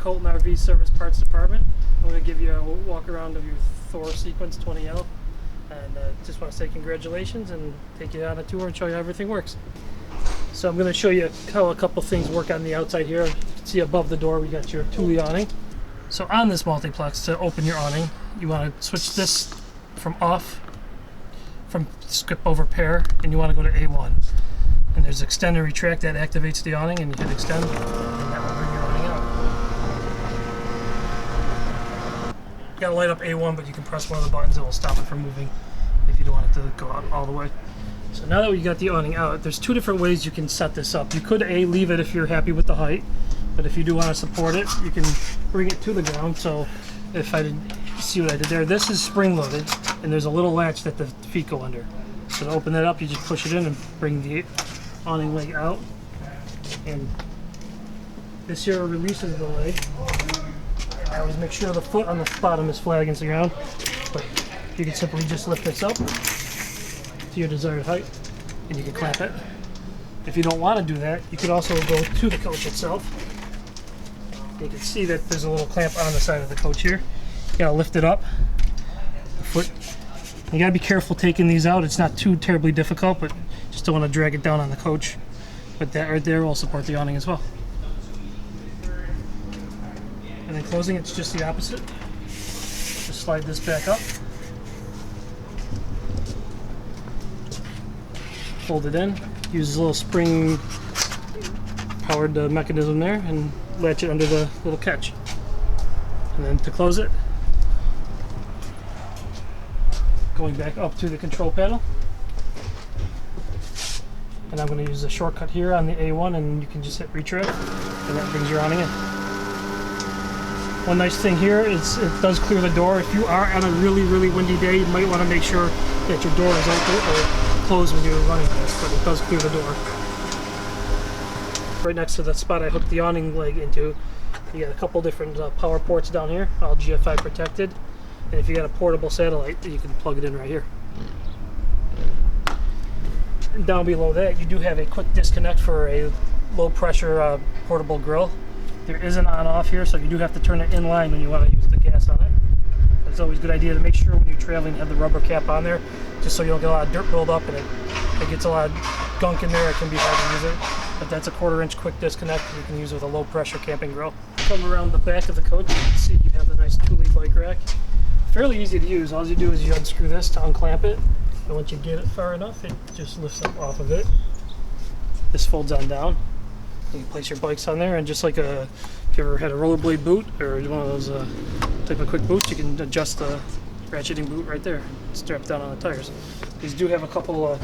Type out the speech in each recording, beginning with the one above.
Colton RV Service Parts Department. I'm going to give you a walk around of your Thor Sequence 20L, and just want to say congratulations and take you on a tour and show you how everything works. So I'm going to show you how a couple things work on the outside here. You can see above the door we got your Thule awning. So on this multiplex, to open your awning, you want to switch this from off, from skip over pair, and you want to go to A1. And there's extend and retract that activates the awning, and you hit extend, and that will bring your awning out. You gotta light up A1, but you can press one of the buttons, it will stop it from moving if you don't want it to go out all the way. So now that we got the awning out, there's two different ways you can set this up. You could leave it if you're happy with the height, but if you do want to support it, you can bring it to the ground. So if I didn't see what I did there, this is spring loaded, and there's a little latch that the feet go under. So to open that up, you just push it in and bring the awning leg out, and this here releases the leg. I always make sure the foot on the bottom is flat against the ground, but you can simply just lift this up to your desired height and you can clamp it. If you don't want to do that, you could also go to the coach itself. You can see that there's a little clamp on the side of the coach here. You gotta lift it up, the foot. You gotta be careful taking these out. It's not too terribly difficult, but just don't want to drag it down on the coach. But that right there will support the awning as well. And then closing, it's just the opposite. Just slide this back up, fold it in, use a little spring powered mechanism there, and latch it under the little catch. And then to close it, going back up to the control panel, and I'm going to use a shortcut here on the A1, and you can just hit retract, and that brings your awning in. One nice thing here is it does clear the door. If you are on a really windy day, you might want to make sure that your door is open or closed when you're running this, but it does clear the door. Right next to the spot I hooked the awning leg into, you got a couple different power ports down here, all GFI protected. And if you got a portable satellite, you can plug it in right here. And down below that, you do have a quick disconnect for a low pressure portable grill. There is an on-off here, so you do have to turn it in line when you want to use the gas on it. It's always a good idea to make sure when you're traveling you have the rubber cap on there, just so you don't get a lot of dirt build up and it gets a lot of gunk in there. It can be hard to use it. But that's a 1/4 inch quick disconnect you can use with a low pressure camping grill. Come around the back of the coach, you can see you have the nice Thule bike rack. Fairly easy to use. All you do is you unscrew this to unclamp it, and once you get it far enough, it just lifts up off of it. This folds on down. You can place your bikes on there, and just like if you ever had a rollerblade boot or one of those type of quick boots, you can adjust the ratcheting boot right there, strap down on the tires. These do have a couple of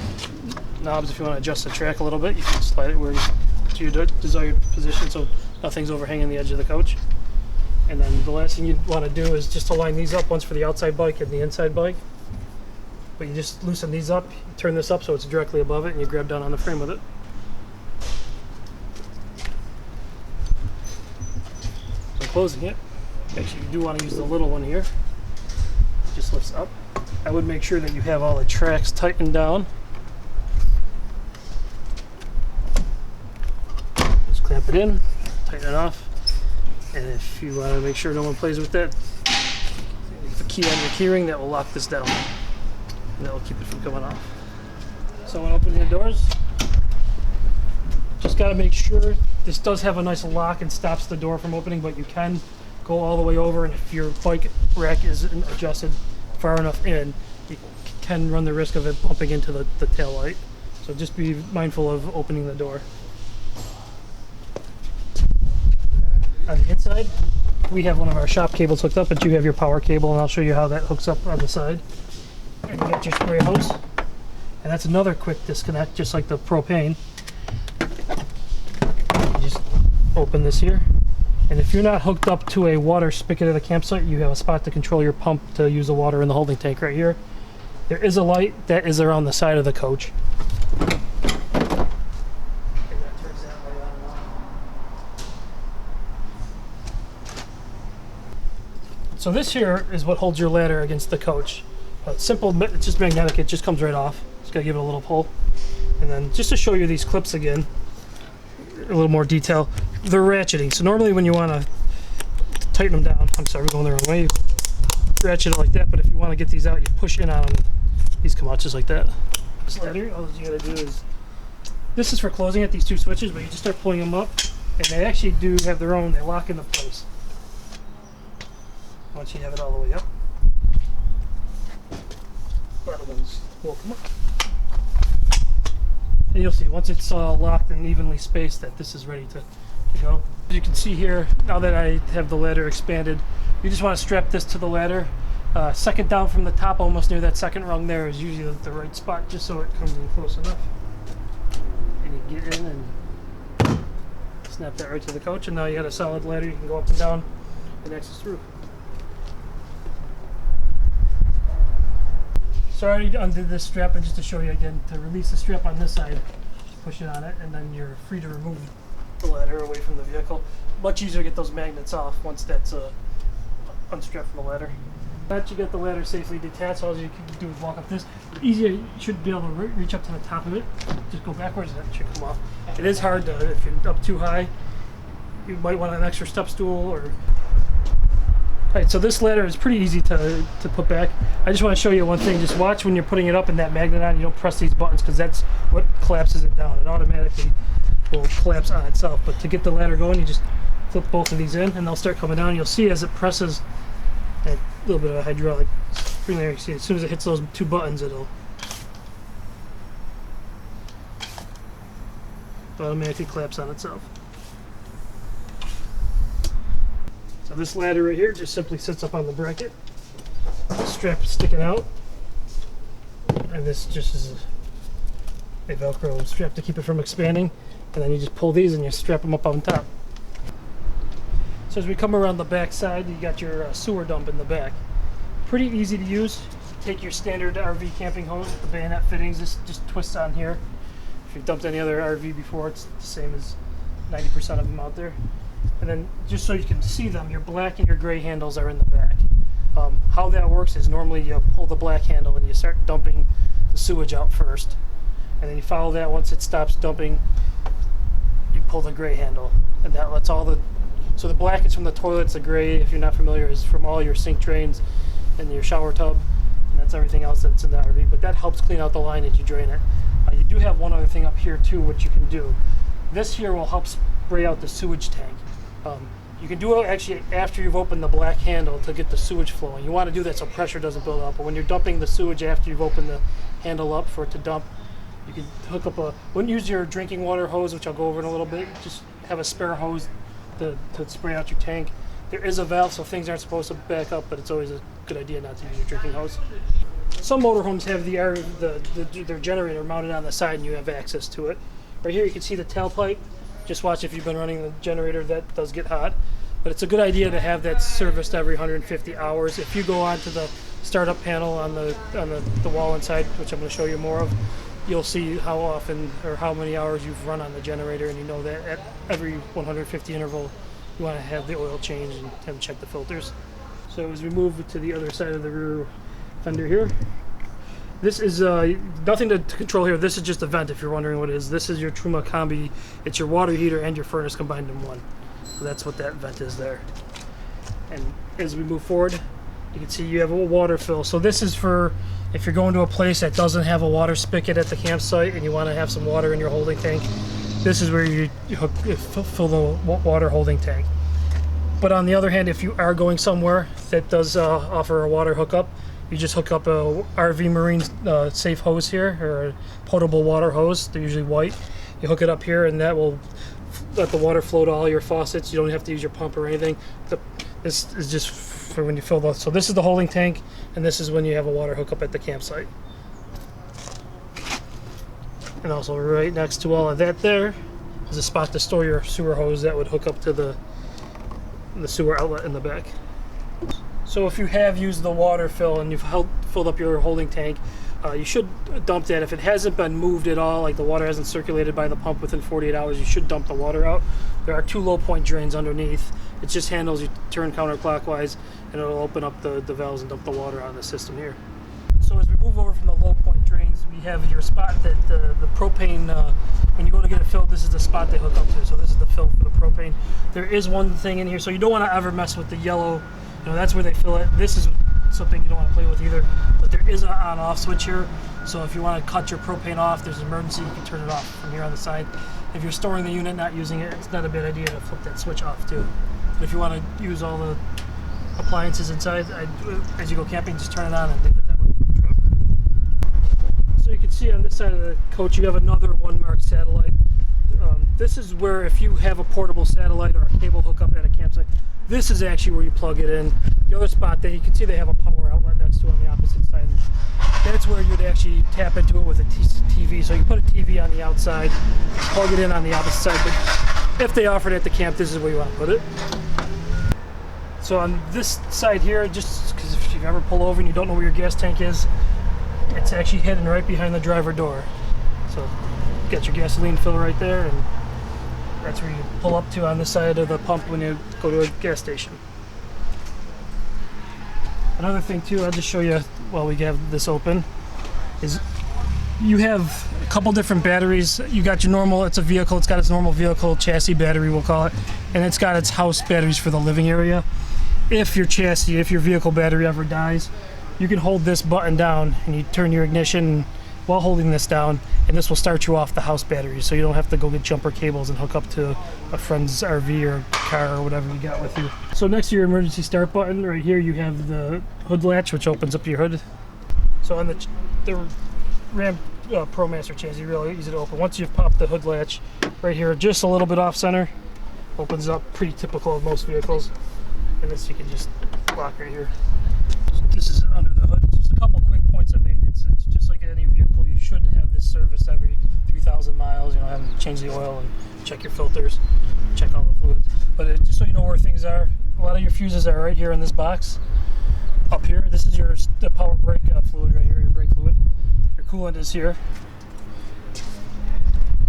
knobs if you want to adjust the track a little bit. You can slide it to your desired position so nothing's overhanging the edge of the coach. And then the last thing you'd want to do is just to line these up, once for the outside bike and the inside bike. But you just loosen these up, you turn this up so it's directly above it, and you grab down on the frame with it. So closing it, actually you do want to use the little one here. It just lifts up. I would make sure that you have all the tracks tightened down. Just clamp it in, tighten it off. And if you want to make sure no one plays with it, the key on your keyring, that will lock this down. And that will keep it from coming off. So when opening the doors, just got to make sure this does have a nice lock and stops the door from opening, but you can go all the way over, and if your bike rack isn't adjusted far enough in, you can run the risk of it bumping into the tail light. So just be mindful of opening the door. On the inside, we have one of our shop cables hooked up, but you have your power cable, and I'll show you how that hooks up on the side. And you got your spray hose, and that's another quick disconnect, just like the propane. You just open this here, and if you're not hooked up to a water spigot at a campsite, you have a spot to control your pump to use the water in the holding tank right here. There is a light that is around the side of the coach. So this here is what holds your ladder against the coach. It's simple, it's just magnetic, it just comes right off. Just gotta give it a little pull. And then just to show you these clips again, a little more detail, they're ratcheting. So normally when you want to tighten them down. I'm sorry, we're going the wrong way. You ratchet it like that, but if you want to get these out, you push in on them. These come out just like that. This letter, all you gotta do is, this is for closing it, these two switches, but you just start pulling them up, and they actually do have their own, they lock into place. Once you have it all the way up. Other ones will come up. And you'll see, once it's all locked and evenly spaced, that this is ready to go. As you can see here, now that I have the ladder expanded, you just want to strap this to the ladder. Second down from the top, almost near that second rung there, is usually the right spot, just so it comes in close enough. And you get in and snap that right to the coach, and now you got a solid ladder. You can go up and down and access through. So I already undid this strap, and just to show you again, to release the strap on this side, push it on it, and then you're free to remove the ladder away from the vehicle. Much easier to get those magnets off once that's unstrapped from the ladder. Once you get the ladder safely detached, all you can do is walk up this. Easier, you should be able to reach up to the top of it. Just go backwards and that should come off. It is hard to, if you're up too high, you might want an extra step stool or... Alright, so this ladder is pretty easy to put back. I just want to show you one thing. Just watch when you're putting it up and that magnet on, you don't press these buttons, because that's what collapses it down. It automatically will collapse on itself. But to get the ladder going, you just flip both of these in and they'll start coming down. You'll see as it presses, that little bit of a hydraulic spring there. You see, as soon as it hits those two buttons, it'll automatically collapse on itself. So this ladder right here just simply sits up on the bracket. The strap is sticking out, and this just is a Velcro strap to keep it from expanding. And then you just pull these and you strap them up on top. So as we come around the back side, you got your sewer dump in the back. Pretty easy to use. Take your standard RV camping hose with the bayonet fittings. This just twists on here. If you've dumped any other RV before, it's the same as 90% of them out there. And then just so you can see them, your black and your gray handles are in the back. How that works is normally you pull the black handle and you start dumping the sewage out first. And then you follow that. Once it stops dumping, you pull the gray handle. And that lets all the... So the black is from the toilets, the gray, if you're not familiar, is from all your sink drains and your shower tub. And that's everything else that's in the RV. But that helps clean out the line as you drain it. You do have one other thing up here too, which you can do. This here will help spray out the sewage tank. You can do it actually after you've opened the black handle to get the sewage flowing. You want to do that so pressure doesn't build up. But when you're dumping the sewage after you've opened the handle up for it to dump, you can hook up a... Wouldn't use your drinking water hose, which I'll go over in a little bit. Just have a spare hose to spray out your tank. There is a valve, so things aren't supposed to back up, but it's always a good idea not to use your drinking hose. Some motorhomes have their generator mounted on the side and you have access to it. Right here you can see the tailpipe. Just watch if you've been running the generator, that does get hot. But it's a good idea to have that serviced every 150 hours. If you go onto the startup panel on the wall inside, which I'm going to show you more of, you'll see how often or how many hours you've run on the generator, and you know that at every 150 interval you want to have the oil changed and have check the filters. So as we move to the other side of the rear fender here, this is nothing to control here. This is just a vent if you're wondering what it is. This is your Truma Combi. It's your water heater and your furnace combined in one. So that's what that vent is there. And as we move forward, you can see you have a water fill. So this is for if you're going to a place that doesn't have a water spigot at the campsite and you want to have some water in your holding tank. This is where you fill the water holding tank. But on the other hand, if you are going somewhere that does offer a water hookup, you just hook up a RV Marine safe hose here, or a potable water hose. They're usually white. You hook it up here and that will let the water flow to all your faucets. You don't have to use your pump or anything. This is just for when you fill those. So this is the holding tank, and this is when you have a water hookup at the campsite. And also right next to all of that there is a spot to store your sewer hose that would hook up to the sewer outlet in the back. So if you have used the water fill and you've filled up your holding tank, you should dump that. If it hasn't been moved at all, like the water hasn't circulated by the pump within 48 hours, you should dump the water out. There are two low point drains underneath. It's just handles you turn counterclockwise and it'll open up the valves and dump the water out of the system here. So as we move over from the low point drains, we have your spot that the propane, when you go to get it filled, this is the spot they hook up to. So this is the fill for the propane. There is one thing in here, so you don't want to ever mess with the yellow. That's where they fill it. This is something you don't want to play with either. But there is an on-off switch here. So if you want to cut your propane off, there's an emergency, you can turn it off from here on the side. If you're storing the unit, not using it, it's not a bad idea to flip that switch off too. But if you want to use all the appliances inside, as you go camping, just turn it on and leave it that way. So you can see on this side of the coach, you have another one marked satellite. This is where if you have a portable satellite or a cable hookup at a campsite, this is actually where you plug it in. The other spot that you can see they have a power outlet next to it on the opposite side. That's where you'd actually tap into it with a TV. So you put a TV on the outside, plug it in on the opposite side. But if they offer it at the camp, this is where you want to put it. So on this side here, just because if you ever pull over and you don't know where your gas tank is, it's actually hidden right behind the driver door. So you got your gasoline fill right there, and that's where you pull up to on this side of the pump when you go to a gas station. Another thing too, I'll just show you while we have this open, is you have a couple different batteries. You got your normal, it's a vehicle, it's got its normal vehicle chassis battery, we'll call it, and it's got its house batteries for the living area. If your vehicle battery ever dies, you can hold this button down and you turn your ignition while holding this down, and this will start you off the house battery, so you don't have to go get jumper cables and hook up to a friend's RV or car or whatever you got with you. So next to your emergency start button right here, you have the hood latch, which opens up your hood. So on the Ram ProMaster chassis, really easy to open. Once you've popped the hood latch right here, just a little bit off center, opens up, pretty typical of most vehicles. And this you can just lock right here. This is under the hood. It's just a couple quick points of maintenance. It's just like any vehicle. You should have this serviced every 3,000 miles. Have them change the oil and check your filters, check all the fluids. But just so you know where things are, a lot of your fuses are right here in this box. Up here, this is the power brake fluid right here, your brake fluid. Your coolant is here.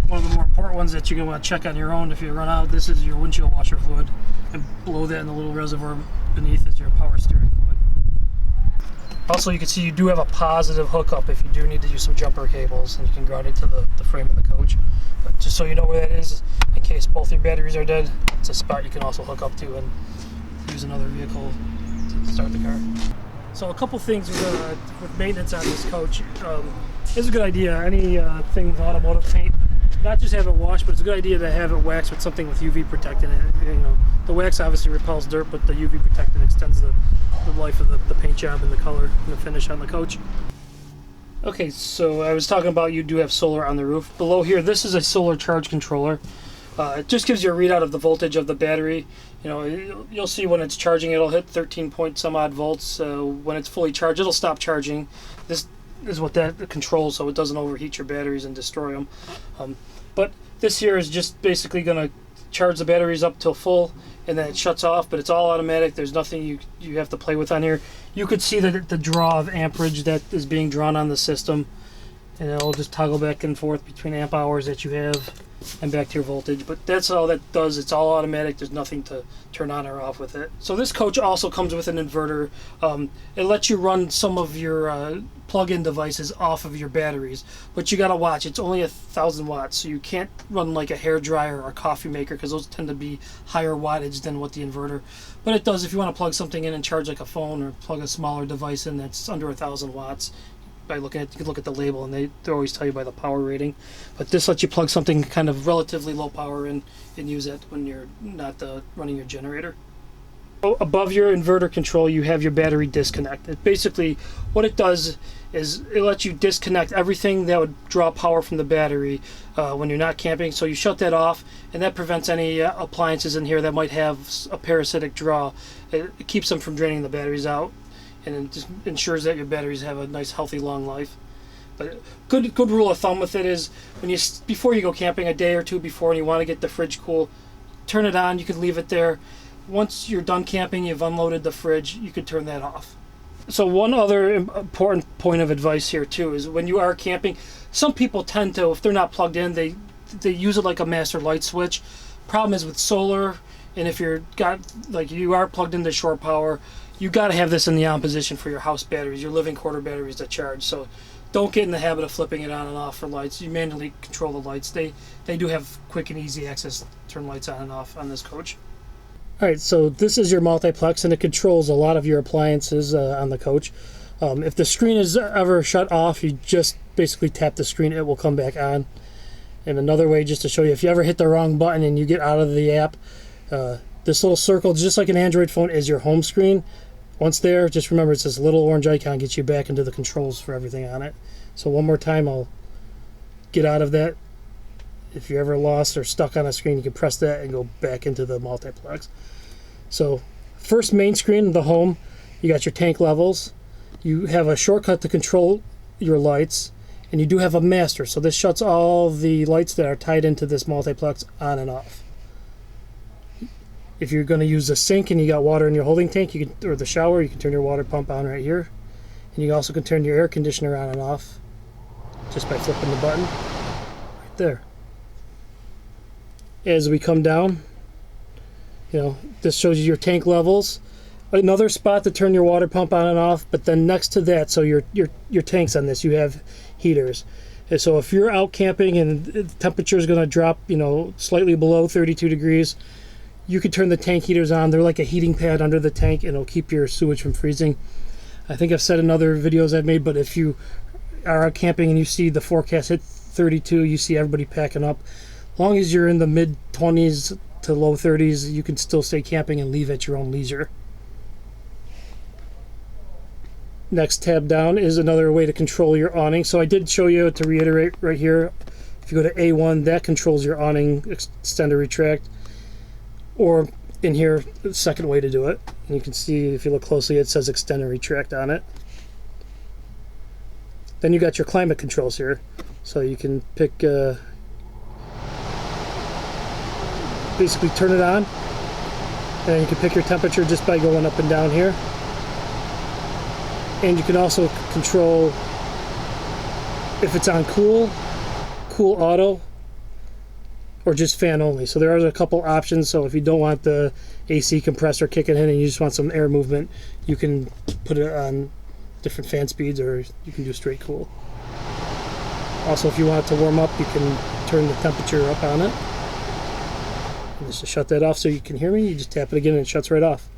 One of the more important ones that you're going to want to check on your own if you run out, this is your windshield washer fluid. And below that in the little reservoir beneath is your power steering fluid. Also, you can see you do have a positive hookup if you do need to use some jumper cables, and you can ground it to the frame of the coach. But just so you know where that is, in case both your batteries are dead, it's a spot you can also hook up to and use another vehicle to start the car. So a couple things with maintenance on this coach. It's a good idea. Anything with automotive paint, not just have it washed, but it's a good idea to have it waxed with something with UV protectant in it. The wax obviously repels dirt, but the UV protectant extends the life of the paint job and the color and the finish on the coach. Okay, so I was talking about you do have solar on the roof. Below here, this is a solar charge controller. It just gives you a readout of the voltage of the battery. You'll see when it's charging, it'll hit 13 point some odd volts. When it's fully charged, it'll stop charging. This is what that controls, so it doesn't overheat your batteries and destroy them. But this here is just basically going to charge the batteries up till full, and then it shuts off, but it's all automatic. There's nothing you have to play with on here. You could see the draw of amperage that is being drawn on the system, and it'll just toggle back and forth between amp hours that you have and back to your voltage. But that's all that does. It's all automatic. There's nothing to turn on or off with it. So this coach also comes with an inverter. It lets you run some of your plug-in devices off of your batteries, but you gotta watch, it's only 1,000 watts, so you can't run like a hair dryer or a coffee maker, because those tend to be higher wattage than what the inverter. But it does, if you want to plug something in and charge like a phone, or plug a smaller device in that's under 1,000 watts, you can look at the label, and they always tell you by the power rating. But this lets you plug something kind of relatively low power in and use it when you're not running your generator. Above your inverter control, you have your battery disconnect. Basically, what it does is it lets you disconnect everything that would draw power from the battery when you're not camping. So you shut that off, and that prevents any appliances in here that might have a parasitic draw. It keeps them from draining the batteries out, and it just ensures that your batteries have a nice, healthy, long life. But good rule of thumb with it is before you go camping, a day or two before, and you want to get the fridge cool, turn it on. You can leave it there. Once you're done camping, you've unloaded the fridge, you could turn that off. So one other important point of advice here too is when you are camping, some people tend to, if they're not plugged in, they use it like a master light switch. Problem is with solar, and if you are plugged into shore power, you got to have this in the on position for your house batteries, your living quarter batteries to charge. So don't get in the habit of flipping it on and off for lights. You manually control the lights. They do have quick and easy access to turn lights on and off on this coach. Alright, so this is your multiplex, and it controls a lot of your appliances on the coach. If the screen is ever shut off, you just basically tap the screen, it will come back on. And another way, just to show you, if you ever hit the wrong button and you get out of the app, this little circle, just like an Android phone, is your home screen. Once there, just remember it's this little orange icon gets you back into the controls for everything on it. So one more time, I'll get out of that. If you're ever lost or stuck on a screen, you can press that and go back into the multiplex. So first main screen, the home, you got your tank levels. You have a shortcut to control your lights, and you do have a master. So this shuts all the lights that are tied into this multiplex on and off. If you're going to use a sink and you got water in your holding tank, you can, or the shower, you can turn your water pump on right here. And you also can turn your air conditioner on and off just by flipping the button right there. As we come down, this shows you your tank levels. Another spot to turn your water pump on and off, but then next to that, so your tanks on this, you have heaters. And so if you're out camping and the temperature is going to drop, slightly below 32 degrees, you can turn the tank heaters on. They're like a heating pad under the tank, and it'll keep your sewage from freezing. I think I've said in other videos I've made, but if you are out camping and you see the forecast hit 32, you see everybody packing up. As long as you're in the mid-20s to low 30s, you can still stay camping and leave at your own leisure. Next tab down is another way to control your awning. So I did show you, to reiterate right here, if you go to A1, that controls your awning extend or retract. Or in here, the second way to do it. And you can see, if you look closely, it says extend and retract on it. Then you got your climate controls here. So you can pick, basically turn it on. And you can pick your temperature just by going up and down here. And you can also control if it's on cool auto, or just fan only. So there are a couple options. So if you don't want the AC compressor kicking in and you just want some air movement, you can put it on different fan speeds, or you can do straight cool. Also, if you want it to warm up, you can turn the temperature up on it. And just to shut that off so you can hear me, you just tap it again and it shuts right off.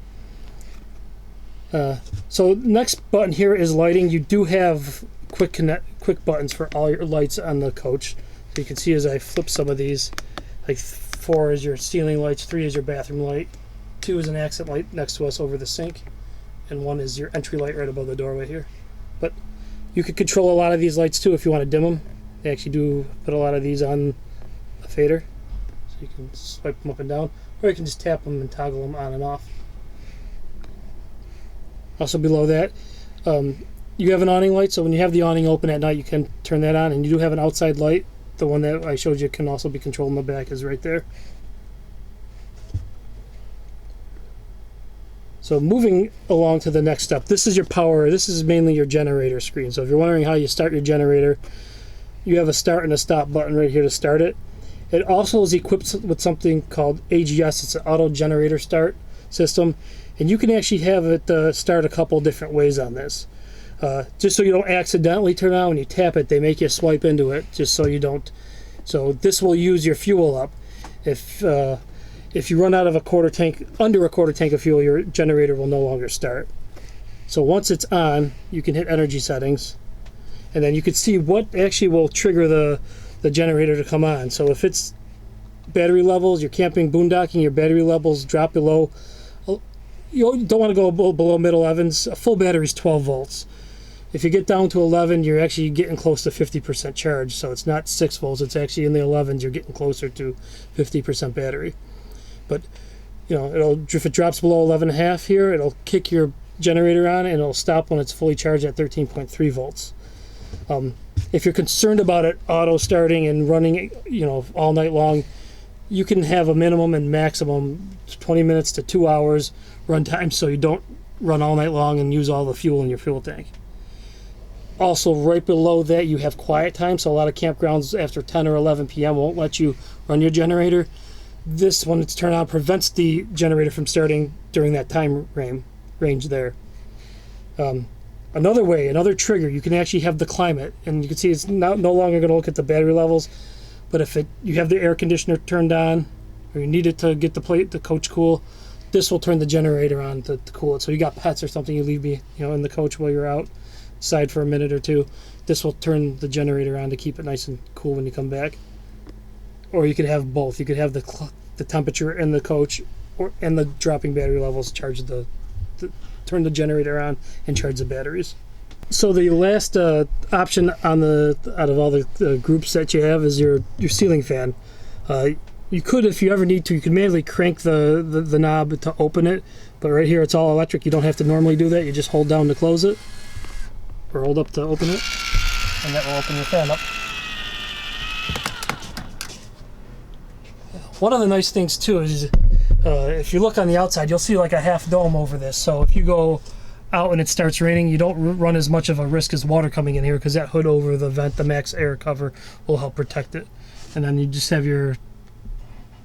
So next button here is lighting. You do have quick buttons for all your lights on the coach. So you can see as I flip some of these, like 4 is your ceiling lights, 3 is your bathroom light, 2 is an accent light next to us over the sink, and 1 is your entry light right above the doorway here. But you could control a lot of these lights too if you want to dim them. They actually do put a lot of these on a fader, so you can swipe them up and down, or you can just tap them and toggle them on and off. Also below that, you have an awning light, so when you have the awning open at night, you can turn that on, and you do have an outside light. The one that I showed you can also be controlled in the back is right there. So moving along to the next step, this is your power. This is mainly your generator screen. So if you're wondering how you start your generator, you have a start and a stop button right here to start it. It also is equipped with something called AGS. It's an auto generator start system, and you can actually have it start a couple different ways on this. Just so you don't accidentally turn on when you tap it, they make you swipe into it just so you don't. So this will use your fuel up. If you run out of under a quarter tank of fuel, your generator will no longer start. So once it's on, you can hit energy settings, and then you can see what actually will trigger the generator to come on. So if it's battery levels, you're camping, boondocking, your battery levels drop below. You don't want to go below mid-11s. A full battery is 12 volts. If you get down to 11, you're actually getting close to 50% charge. So it's not 6 volts. It's actually in the 11s. You're getting closer to 50% battery. But if it drops below 11.5 here, it'll kick your generator on, and it'll stop when it's fully charged at 13.3 volts. If you're concerned about it auto starting and running, all night long, you can have a minimum and maximum 20 minutes to 2 hours run time, so you don't run all night long and use all the fuel in your fuel tank. Also, right below that, you have quiet time. So a lot of campgrounds after 10 or 11 p.m. won't let you run your generator. This, when it's turned on, prevents the generator from starting during that time range there. Another way, another trigger, you can actually have the climate, and you can see it's no longer going to look at the battery levels, but if you have the air conditioner turned on, or you need it to get the coach cool, this will turn the generator on to cool it. So you got pets or something, you leave in the coach while you're outside for a minute or two, this will turn the generator on to keep it nice and cool when you come back. Or you could have both. You could have the temperature in the coach and the dropping battery levels turn the generator on and charge the batteries. So the last option out of all the groups that you have is your ceiling fan. You could, if you ever need to, you can manually crank the knob to open it, but right here it's all electric. You don't have to normally do that. You just hold down to close it, or hold up to open it, and that will open your fan up. One of the nice things too is if you look on the outside, you'll see like a half dome over this. So if you go out and it starts raining, you don't run as much of a risk as water coming in here, because that hood over the vent, the max air cover, will help protect it. And then you just have your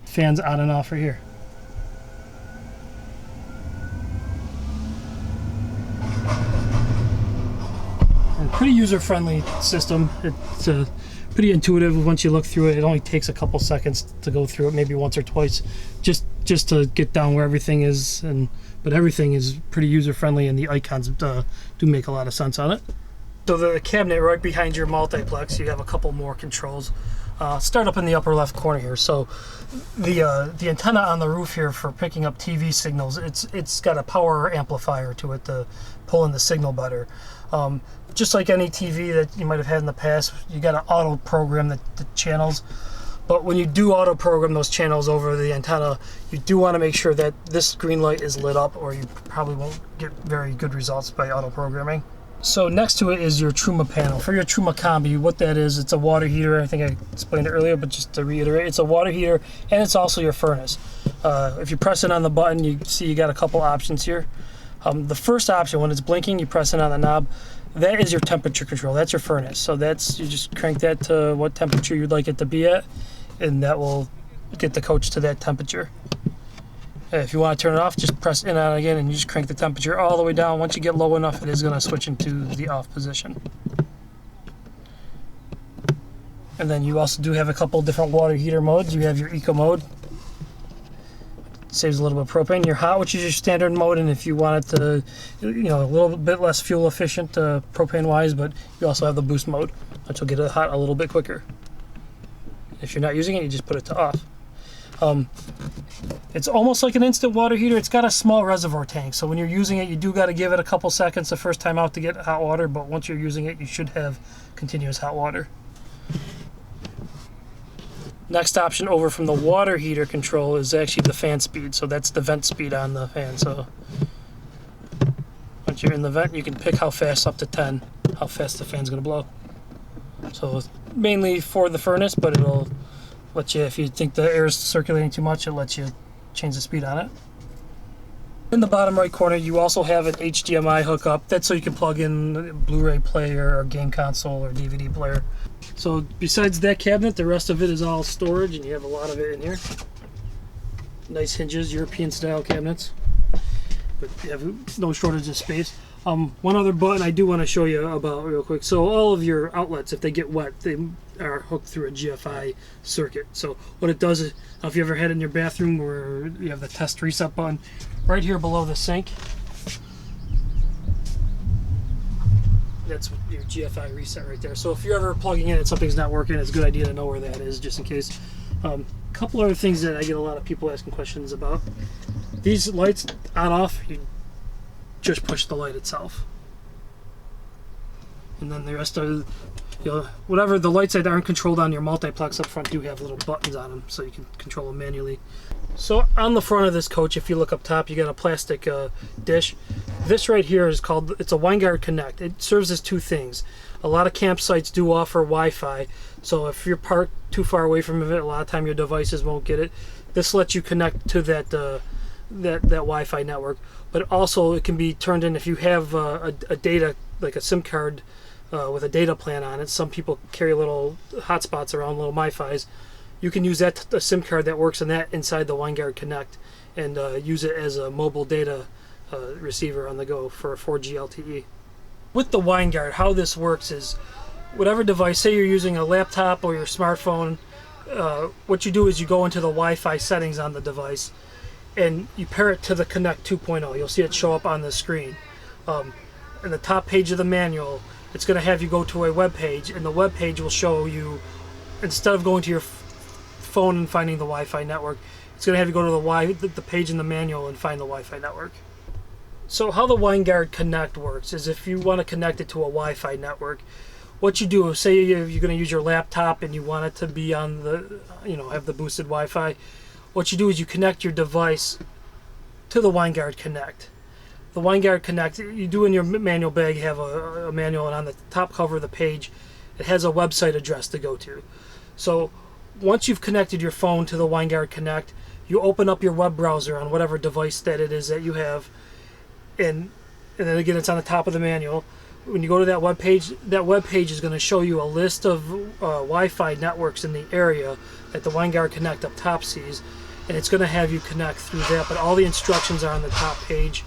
fans on and off right here. And pretty user-friendly system. It's pretty intuitive. Once you look through it, it only takes a couple seconds to go through it, maybe once or twice, just to get down where everything is. But everything is pretty user-friendly, and the icons do make a lot of sense on it. So the cabinet right behind your multiplex, you have a couple more controls. Start up in the upper left corner here. So the antenna on the roof here for picking up TV signals, it's got a power amplifier to it to pull in the signal better. Just like any TV that you might have had in the past, you got to auto program the channels. But when you do auto program those channels over the antenna, you do want to make sure that this green light is lit up, or you probably won't get very good results by auto programming. So next to it is your Truma panel. For your Truma Combi, what that is, it's a water heater. I think I explained it earlier, but just to reiterate, it's a water heater, and it's also your furnace. If you press it on the button, you see you got a couple options here. The first option, when it's blinking, you press it on the knob. That is your temperature control. That's your furnace. So you just crank that to what temperature you'd like it to be at, and that will get the coach to that temperature. If you want to turn it off, just press in and out again, and you just crank the temperature all the way down. Once you get low enough, it is going to switch into the off position. And then you also do have a couple different water heater modes. You have your eco mode. Saves a little bit of propane. Your hot, which is your standard mode, and if you want it to, a little bit less fuel efficient propane wise, but you also have the boost mode, which will get it hot a little bit quicker. If you're not using it, you just put it to off. It's almost like an instant water heater. It's got a small reservoir tank, so when you're using it, you do got to give it a couple seconds the first time out to get hot water, but once you're using it, you should have continuous hot water. Next option over from the water heater control is actually the fan speed. So that's the vent speed on the fan. So once you're in the vent, you can pick how fast, up to 10, how fast the fan's going to blow. So mainly for the furnace, but it'll let you, if you think the air is circulating too much, it lets you change the speed on it. In the bottom right corner, you also have an HDMI hookup. That's so you can plug in a Blu-ray player or game console or DVD player. So besides that cabinet, the rest of it is all storage, and you have a lot of it in here. Nice hinges, European style cabinets, but you have no shortage of space. One other button I do want to show you about real quick. So all of your outlets, if they get wet, they are hooked through a GFI circuit. So what it does is, if you ever had it in your bathroom where you have the test reset button, right here below the sink, that's your GFI reset right there. So if you're ever plugging in and something's not working, it's a good idea to know where that is, just in case. Couple other things that I get a lot of people asking questions about. These lights on off, you just push the light itself. And then the rest of, whatever the lights that aren't controlled on your multiplex up front do have little buttons on them, so you can control them manually. So on the front of this coach, if you look up top, you got a plastic dish. This right here is called, it's a Winegard Connect. It serves as two things. A lot of campsites do offer Wi-Fi, so if you're parked too far away from it, a lot of time your devices won't get it. This lets you connect to that Wi-Fi network, but also it can be turned in if you have a data, like a SIM card with a data plan on it. Some people carry little hotspots around, little MiFis. You can use that a SIM card that works in that inside the Winegard Connect, and use it as a mobile data receiver on the go for a 4G LTE. With the WineGuard, how this works is whatever device, say you're using a laptop or your smartphone, what you do is you go into the Wi-Fi settings on the device and you pair it to the Connect 2.0. You'll see it show up on the screen. In the top page of the manual, it's going to have you go to a web page, and the web page will show you, instead of going to your phone and finding the Wi-Fi network, it's going to have you go to the page in the manual and find the Wi-Fi network. So how the WineGuard Connect works is if you want to connect it to a Wi-Fi network, what you do is, say you're going to use your laptop and you want it to be on the, have the boosted Wi-Fi. What you do is you connect your device to the WineGuard Connect. The WineGuard Connect, you do in your manual bag have a manual, and on the top cover of the page, it has a website address to go to. So once you've connected your phone to the WineGuard Connect, you open up your web browser on whatever device that it is that you have, and then again, it's on the top of the manual. When you go to that web page is going to show you a list of Wi-Fi networks in the area that the WineGuard Connect up top sees, and it's going to have you connect through that. But all the instructions are on the top page,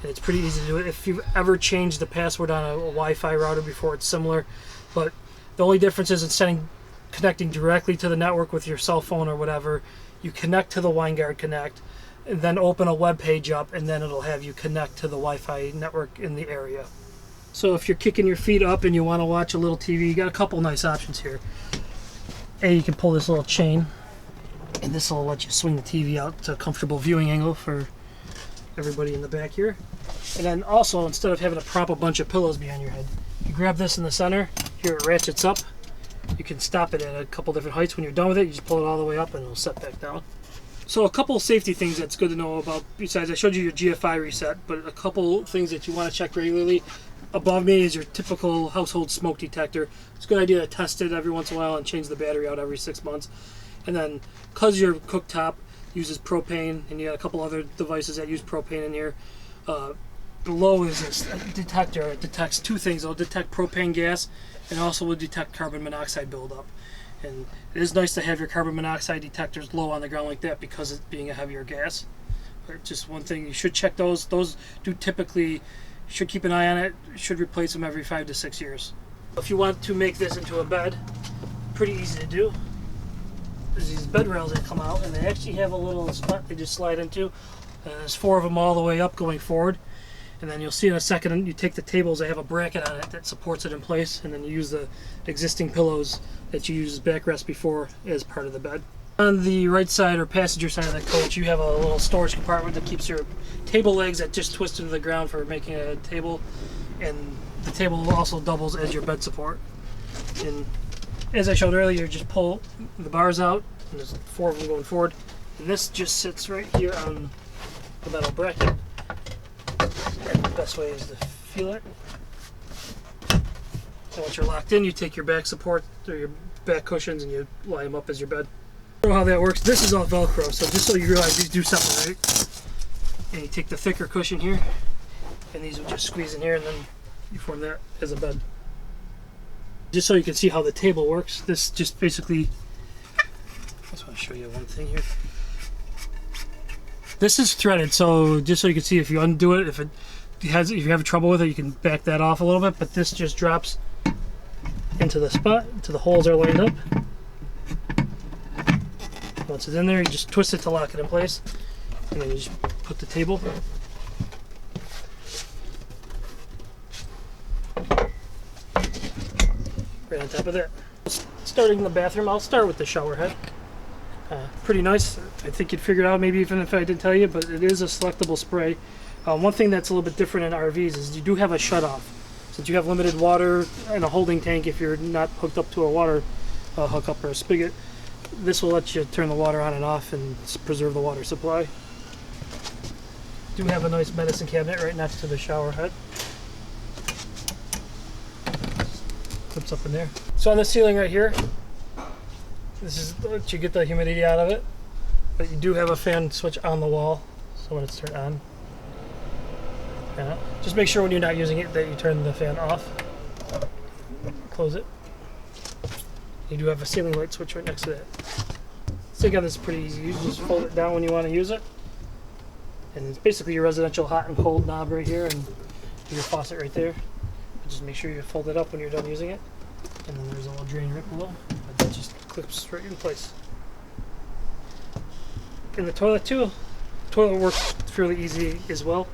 and it's pretty easy to do it. If you've ever changed the password on a Wi-Fi router before, it's similar, but the only difference is instead of connecting directly to the network with your cell phone or whatever, you connect to the WineGuard Connect, and then open a web page up, and then it'll have you connect to the Wi-Fi network in the area. So if you're kicking your feet up and you want to watch a little TV, you got a couple nice options here. You can pull this little chain, and this will let you swing the TV out to a comfortable viewing angle for everybody in the back here. And then also, instead of having to prop a bunch of pillows behind your head, you grab this in the center. Here it ratchets up. You can stop it at a couple different heights. When you're done with it, you just pull it all the way up and it'll set back down. So a couple of safety things that's good to know about, besides I showed you your GFI reset, but a couple things that you want to check regularly. Above me is your typical household smoke detector. It's a good idea to test it every once in a while and change the battery out every 6 months. And then, because your cooktop uses propane, and you got a couple other devices that use propane in here, below is this detector. It detects two things. It'll detect propane gas, and also will detect carbon monoxide buildup. And it is nice to have your carbon monoxide detectors low on the ground like that because it's being a heavier gas. But just one thing, you should check those. Those do typically, should keep an eye on it, should replace them every 5 to 6 years. If you want to make this into a bed, pretty easy to do. There's these bed rails that come out, and they actually have a little spot they just slide into. There's 4 of them all the way up going forward. And then you'll see in a second, you take the tables, they have a bracket on it that supports it in place, and then you use the existing pillows that you used as backrest before as part of the bed. On the right side or passenger side of the coach, you have a little storage compartment that keeps your table legs that just twist into the ground for making a table, and the table also doubles as your bed support. And as I showed earlier, you just pull the bars out, and there's 4 of them going forward, and this just sits right here on the metal bracket. And the best way is to feel it. And once you're locked in, you take your back support or your back cushions and you line them up as your bed. Show how that works. This is all Velcro, so just so you realize these do separate. And you take the thicker cushion here, and these will just squeeze in here, and then you form that as a bed. Just so you can see how the table works, this just basically, I just want to show you one thing here. This is threaded, so just so you can see, if you undo it, if you have trouble with it, you can back that off a little bit, but this just drops into the spot, until the holes are lined up. Once it's in there, you just twist it to lock it in place, and then you just put the table right on top of that. Starting in the bathroom, I'll start with the shower head. Pretty nice. I think you'd figure it out maybe even if I didn't tell you, but it is a selectable spray. One thing that's a little bit different in RVs is you do have a shut-off. Since you have limited water and a holding tank, if you're not hooked up to a water hookup or a spigot, this will let you turn the water on and off and preserve the water supply. Do have a nice medicine cabinet right next to the shower head. Clips up in there. So on the ceiling right here, this is to get the humidity out of it, but you do have a fan switch on the wall, so when it's turned on, just make sure when you're not using it that you turn the fan off. Close it. You do have a ceiling light switch right next to that. So again, this is pretty easy. You just fold it down when you want to use it, and it's basically your residential hot and cold knob right here, and your faucet right there. just make sure you fold it up when you're done using it. And then there's a little drain right below, but that just clips right in place. In the toilet too, toilet works fairly easy as well.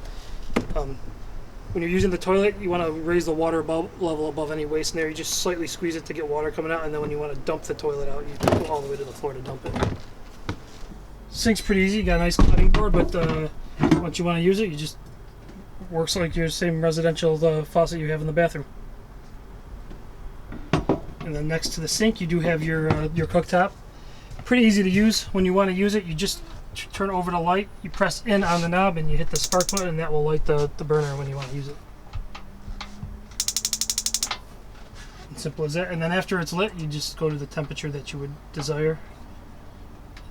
When you're using the toilet, you want to raise the water level above any waste in there. You just slightly squeeze it to get water coming out, and then when you want to dump the toilet out, you go all the way to the floor to dump it. Sink's pretty easy. You got a nice cutting board, but once you want to use it, you just works like your same residential faucet you have in the bathroom. And then next to the sink, you do have your cooktop. Pretty easy to use. When you want to use it, you just turn over the light, you press in on the knob, and you hit the spark button, and that will light the burner when you want to use it. And simple as that. And then after it's lit, you just go to the temperature that you would desire.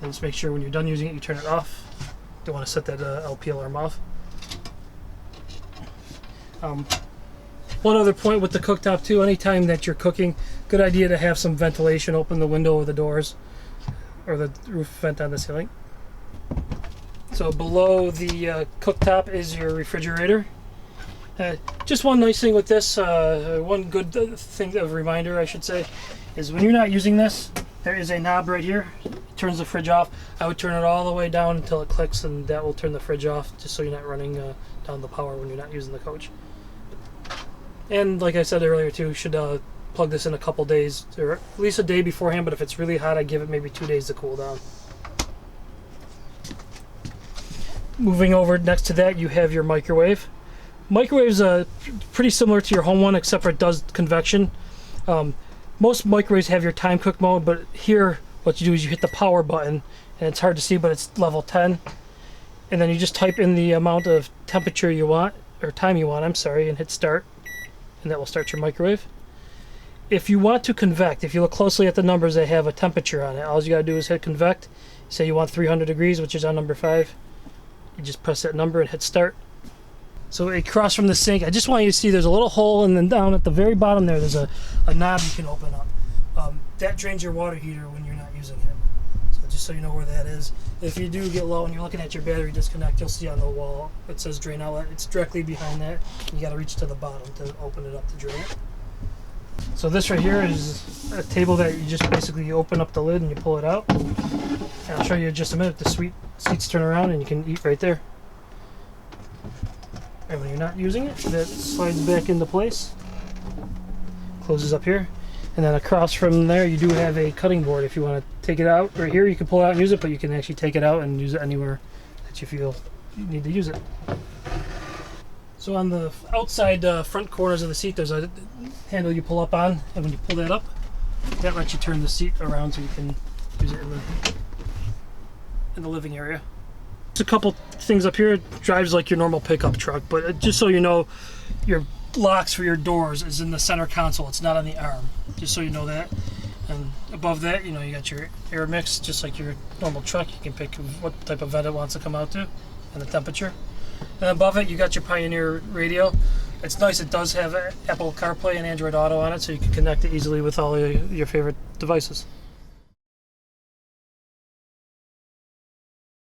And just make sure when you're done using it, you turn it off. Don't want to set that LP alarm off. One other point with the cooktop too, anytime that you're cooking, good idea to have some ventilation, open the window or the doors, or the roof vent on the ceiling. So below the cooktop is your refrigerator. Just one nice thing with this, one good thing of reminder I should say, is when you're not using this, there is a knob right here. It turns the fridge off. I would turn it all the way down until it clicks, and that will turn the fridge off, just so you're not running down the power when you're not using the coach. And like I said earlier too, should plug this in a couple days, or at least a day beforehand, but if it's really hot, I'd give it maybe 2 days to cool down. Moving over next to that, you have your microwave. Microwave's pretty similar to your home one, except for it does convection. Most microwaves have your time cook mode, but here what you do is you hit the power button, and it's hard to see, but it's level 10. And then you just type in the amount of temperature you want, or time you want, I'm sorry, and hit start. And that will start your microwave. If you want to convect, if you look closely at the numbers, they have a temperature on it. All you gotta do is hit convect. Say you want 300 degrees, which is on number 5. You just press that number and hit start. So across from the sink, I just want you to see there's a little hole, and then down at the very bottom there, there's a knob you can open up. That drains your water heater when you're not using it. So just so you know where that is. If you do get low and you're looking at your battery disconnect, you'll see on the wall it says drain outlet. It's directly behind that. You got to reach to the bottom to open it up to drain it. So this right here is a table that you just basically open up the lid and you pull it out. And I'll show you in just a minute. The seats turn around and you can eat right there. And when you're not using it, that slides back into place. Closes up here. And then across from there, you do have a cutting board. If you want to take it out right here, you can pull it out and use it, but you can actually take it out and use it anywhere that you feel you need to use it. So on the outside front corners of the seat, there's a handle you pull up on, and when you pull that up, that lets you turn the seat around so you can use it in the living area. There's a couple things up here. It drives like your normal pickup truck, but just so you know, your locks for your doors is in the center console. It's not on the arm, just so you know that. And above that, you know, you got your air mix, just like your normal truck. You can pick what type of vent it wants to come out to and the temperature. And above it, you got your Pioneer radio. It's nice. It does have Apple CarPlay and Android Auto on it, so you can connect it easily with all your favorite devices.